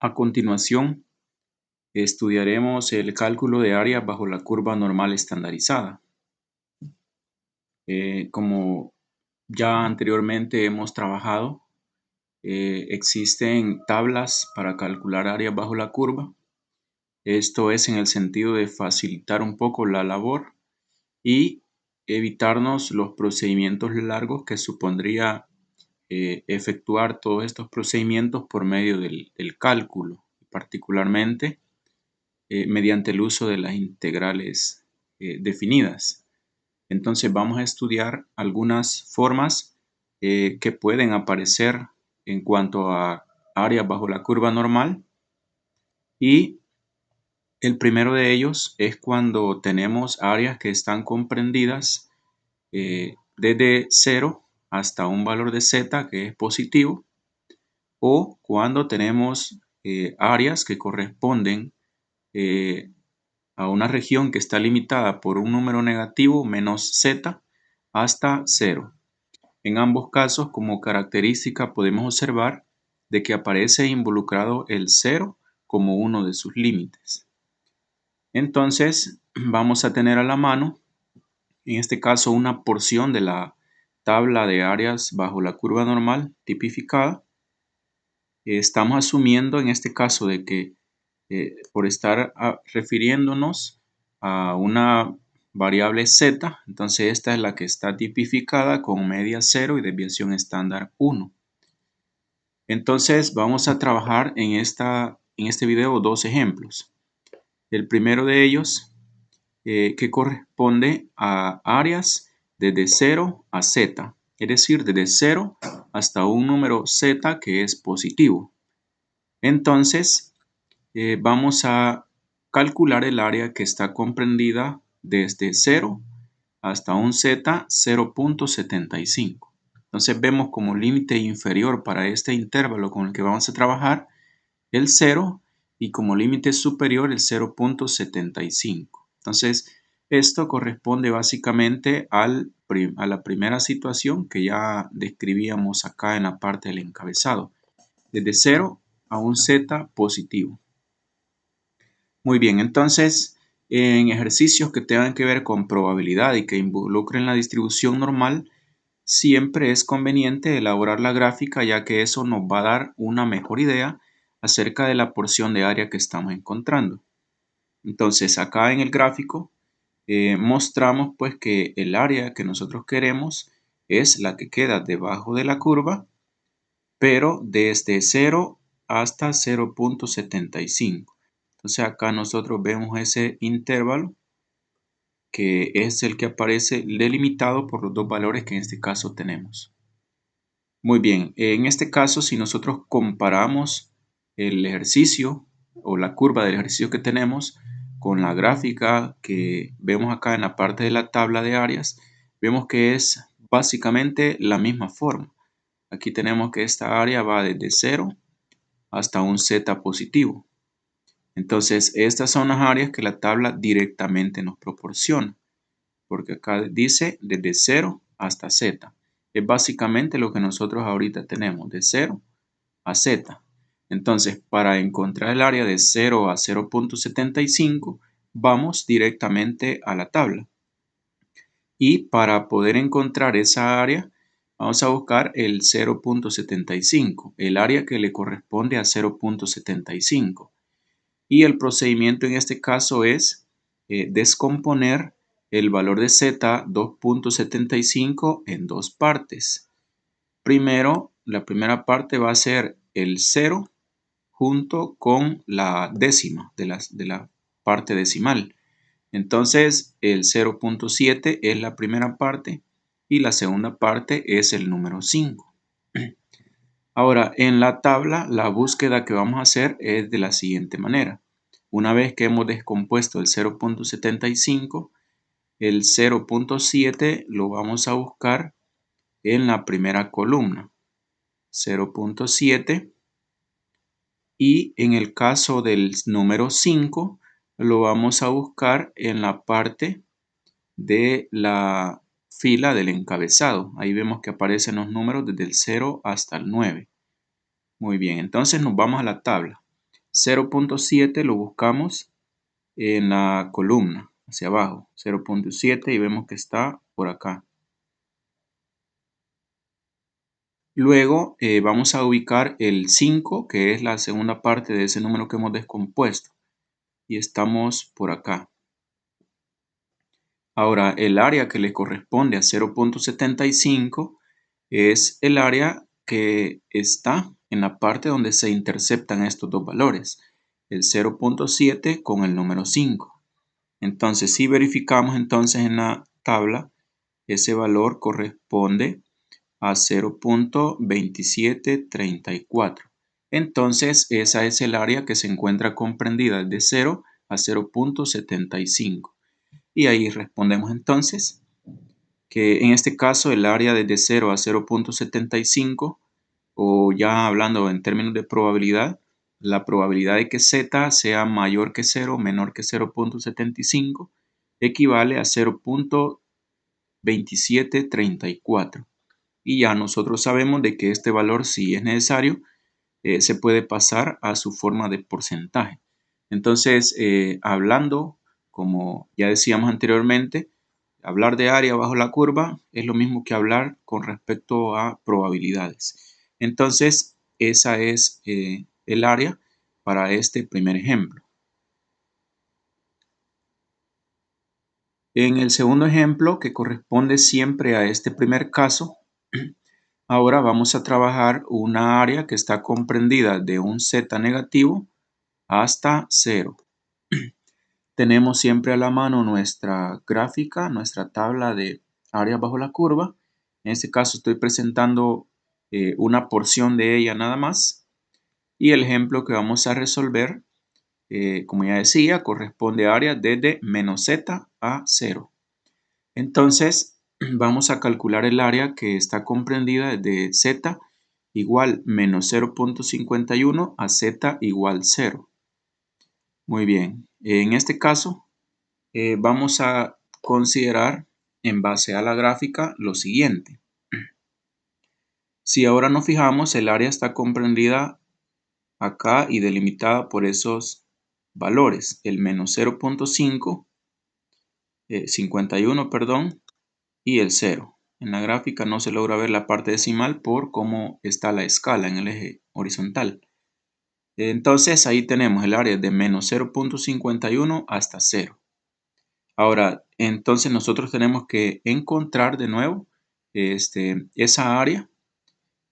A continuación, estudiaremos el cálculo de áreas bajo la curva normal estandarizada. Como ya anteriormente hemos trabajado, existen tablas para calcular áreas bajo la curva. Esto es en el sentido de facilitar un poco la labor y evitarnos los procedimientos largos que supondría efectuar todos estos procedimientos por medio del cálculo, particularmente mediante el uso de las integrales definidas. Entonces vamos a estudiar algunas formas que pueden aparecer en cuanto a áreas bajo la curva normal, y el primero de ellos es cuando tenemos áreas que están comprendidas desde 0 hasta un valor de z que es positivo, o cuando tenemos áreas que corresponden a una región que está limitada por un número negativo menos z hasta 0. En ambos casos, como característica, podemos observar de que aparece involucrado el 0 como uno de sus límites. Entonces, vamos a tener a la mano, en este caso, una porción de la tabla de áreas bajo la curva normal tipificada. Estamos asumiendo en este caso de que por estar refiriéndonos a una variable z, entonces esta es la que está tipificada con media 0 y desviación estándar 1. Entonces vamos a trabajar en este video dos ejemplos. El primero de ellos que corresponde a áreas desde 0 a z, es decir, desde 0 hasta un número z que es positivo. Entonces vamos a calcular el área que está comprendida desde 0 hasta un z 0.75. Entonces vemos como límite inferior para este intervalo con el que vamos a trabajar el 0 y como límite superior el 0.75. Entonces esto corresponde básicamente a la primera situación que ya describíamos acá en la parte del encabezado, desde 0 a un z positivo. Muy bien, entonces en ejercicios que tengan que ver con probabilidad y que involucren la distribución normal, siempre es conveniente elaborar la gráfica, ya que eso nos va a dar una mejor idea acerca de la porción de área que estamos encontrando. Entonces acá en el gráfico mostramos pues que el área que nosotros queremos es la que queda debajo de la curva, pero desde 0 hasta 0.75. Entonces acá nosotros vemos ese intervalo que es el que aparece delimitado por los dos valores que en este caso tenemos. Muy bien, en este caso si nosotros comparamos el ejercicio o la curva del ejercicio que tenemos con la gráfica que vemos acá en la parte de la tabla de áreas, vemos que es básicamente la misma forma. Aquí tenemos que esta área va desde 0 hasta un z positivo. Entonces, estas son las áreas que la tabla directamente nos proporciona, porque acá dice desde 0 hasta z. Es básicamente lo que nosotros ahorita tenemos, de 0 a z. Entonces, para encontrar el área de 0 a 0.75, vamos directamente a la tabla. Y para poder encontrar esa área, vamos a buscar el 0.75, el área que le corresponde a 0.75. Y el procedimiento en este caso es descomponer el valor de z 2.75 en dos partes. Primero, la primera parte va a ser el 0 junto con la décima de la parte decimal. Entonces, el 0.7 es la primera parte y la segunda parte es el número 5. Ahora, en la tabla, la búsqueda que vamos a hacer es de la siguiente manera. Una vez que hemos descompuesto el 0.75, el 0.7 lo vamos a buscar en la primera columna. 0.7, y en el caso del número 5, lo vamos a buscar en la parte de la fila del encabezado. Ahí vemos que aparecen los números desde el 0 hasta el 9. Muy bien, entonces nos vamos a la tabla. 0.7 lo buscamos en la columna, hacia abajo, 0.7 y vemos que está por acá. Luego vamos a ubicar el 5, que es la segunda parte de ese número que hemos descompuesto. Y estamos por acá. Ahora, el área que le corresponde a 0.75 es el área que está en la parte donde se interceptan estos dos valores, el 0.7 con el número 5. Entonces, si verificamos entonces en la tabla, ese valor corresponde a 0.2734. Entonces, esa es el área que se encuentra comprendida de 0 a 0.75. Y ahí respondemos entonces que en este caso el área desde 0 a 0.75, o ya hablando en términos de probabilidad, la probabilidad de que z sea mayor que 0 o menor que 0.75 equivale a 0.2734. Y ya nosotros sabemos de que este valor, si es necesario, se puede pasar a su forma de porcentaje. Entonces, hablando, como ya decíamos anteriormente, hablar de área bajo la curva es lo mismo que hablar con respecto a probabilidades. Entonces, esa es el área para este primer ejemplo. En el segundo ejemplo, que corresponde siempre a este primer caso, ahora vamos a trabajar una área que está comprendida de un z negativo hasta 0. Tenemos siempre a la mano nuestra gráfica, nuestra tabla de área bajo la curva. En este caso estoy presentando una porción de ella nada más. Y el ejemplo que vamos a resolver, como ya decía, corresponde a área desde menos z a 0. Entonces, vamos a calcular el área que está comprendida desde z igual menos 0.51 a z igual 0. Muy bien, en este caso vamos a considerar en base a la gráfica lo siguiente. Si ahora nos fijamos, el área está comprendida acá y delimitada por esos valores, el menos 0.5, 51, perdón, y el 0. En la gráfica no se logra ver la parte decimal por cómo está la escala en el eje horizontal. Entonces ahí tenemos el área de menos 0.51 hasta 0. Ahora, entonces nosotros tenemos que encontrar de nuevo esa área,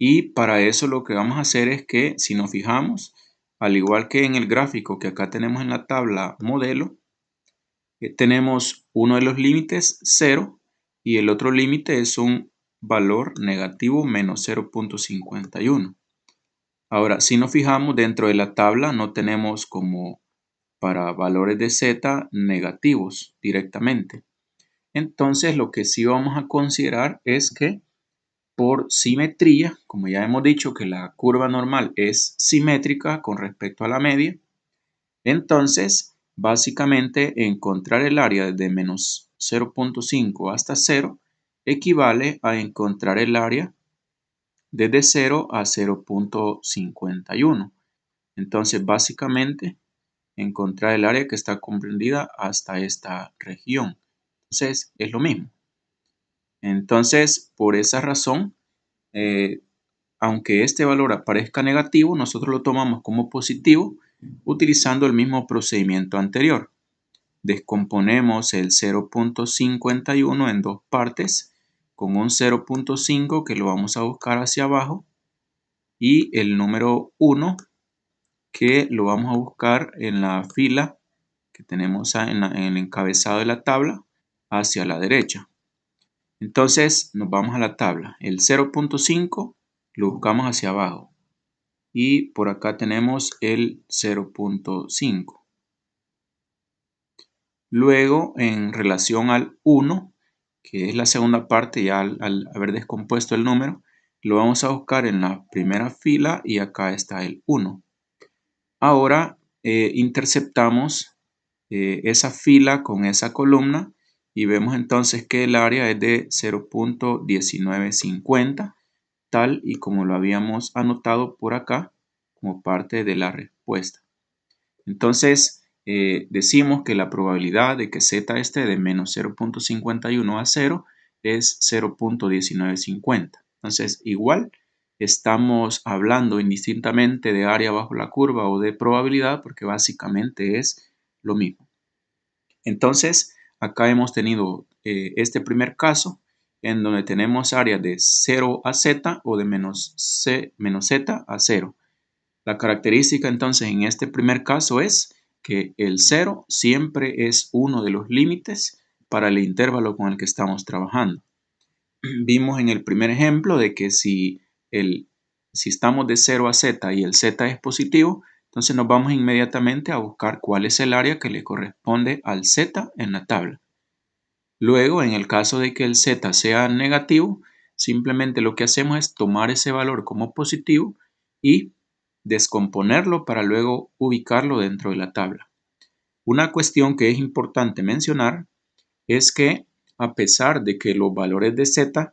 y para eso lo que vamos a hacer es que si nos fijamos, al igual que en el gráfico que acá tenemos en la tabla modelo, tenemos uno de los límites 0 y el otro límite es un valor negativo menos 0.51. Ahora, si nos fijamos dentro de la tabla no tenemos como para valores de z negativos directamente. Entonces lo que sí vamos a considerar es que por simetría, como ya hemos dicho que la curva normal es simétrica con respecto a la media, entonces básicamente encontrar el área de menos 0.5 hasta 0 equivale a encontrar el área desde 0 a 0.51. Entonces básicamente encontrar el área que está comprendida hasta esta región. Entonces es lo mismo. Entonces, por esa razón, aunque este valor aparezca negativo, nosotros lo tomamos como positivo utilizando el mismo procedimiento anterior. Descomponemos el 0.51 en dos partes con un 0.5 que lo vamos a buscar hacia abajo y el número 1 que lo vamos a buscar en la fila que tenemos en el encabezado de la tabla hacia la derecha. Entonces nos vamos a la tabla. El 0.5 lo buscamos hacia abajo. Y por acá tenemos el 0.5. Luego, en relación al 1, que es la segunda parte, ya al haber descompuesto el número, lo vamos a buscar en la primera fila y acá está el 1. Ahora interceptamos esa fila con esa columna y vemos entonces que el área es de 0.1950, tal y como lo habíamos anotado por acá como parte de la respuesta. Entonces, decimos que la probabilidad de que z esté de menos 0.51 a 0 es 0.1950. Entonces, igual estamos hablando indistintamente de área bajo la curva o de probabilidad porque básicamente es lo mismo. Entonces, acá hemos tenido este primer caso en donde tenemos áreas de 0 a z o de menos z a 0. La característica entonces en este primer caso es que el 0 siempre es uno de los límites para el intervalo con el que estamos trabajando. Vimos en el primer ejemplo de que si estamos de 0 a z y el z es positivo, entonces nos vamos inmediatamente a buscar cuál es el área que le corresponde al z en la tabla. Luego, en el caso de que el z sea negativo, simplemente lo que hacemos es tomar ese valor como positivo y descomponerlo para luego ubicarlo dentro de la tabla. Una cuestión que es importante mencionar es que a pesar de que los valores de z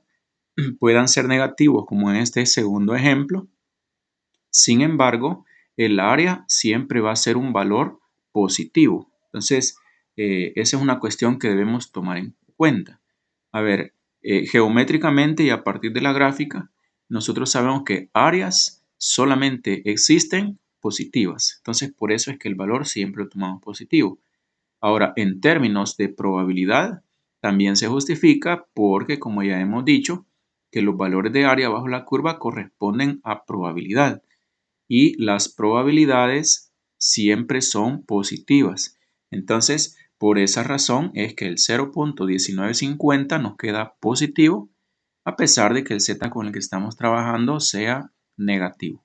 puedan ser negativos como en este segundo ejemplo, sin embargo, el área siempre va a ser un valor positivo. Entonces, esa es una cuestión que debemos tomar en cuenta. A ver, geométricamente y a partir de la gráfica, nosotros sabemos que áreas solamente existen positivas. Entonces, por eso es que el valor siempre lo tomamos positivo. Ahora, en términos de probabilidad, también se justifica porque, como ya hemos dicho, que los valores de área bajo la curva corresponden a probabilidad y las probabilidades siempre son positivas. Entonces, por esa razón es que el 0.1950 nos queda positivo a pesar de que el z con el que estamos trabajando sea negativo.